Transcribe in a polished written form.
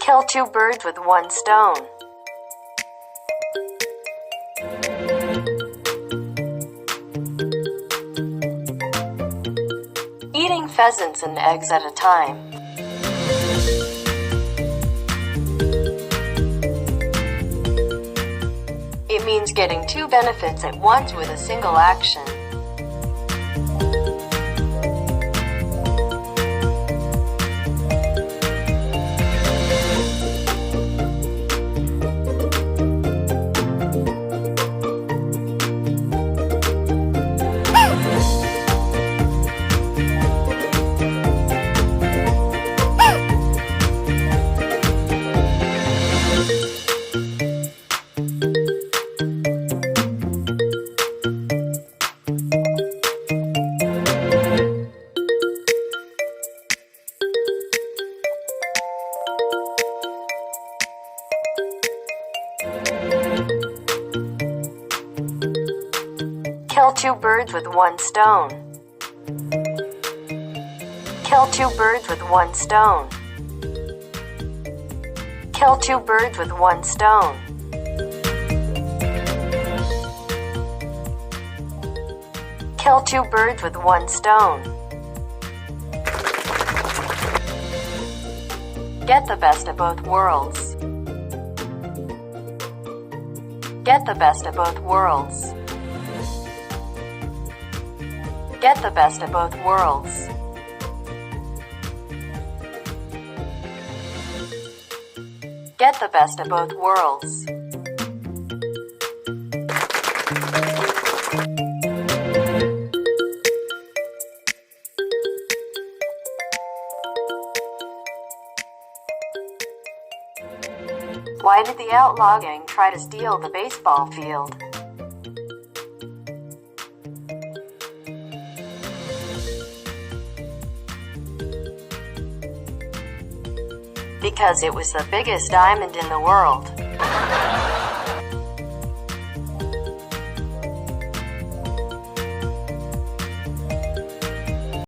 Kill two birds with one stone. Eating pheasants and eggs at a time. It means getting two benefits at once with a single action. Kill two birds with one stone. Kill two birds with one stone. Kill two birds with one stone. Kill two birds with one stone. Get the best of both worlds. Get the best of both worlds. Get the best of both worlds. Get the best of both worlds. Why did the outlaw gang try to steal the baseball field? Because it was the biggest diamond in the world.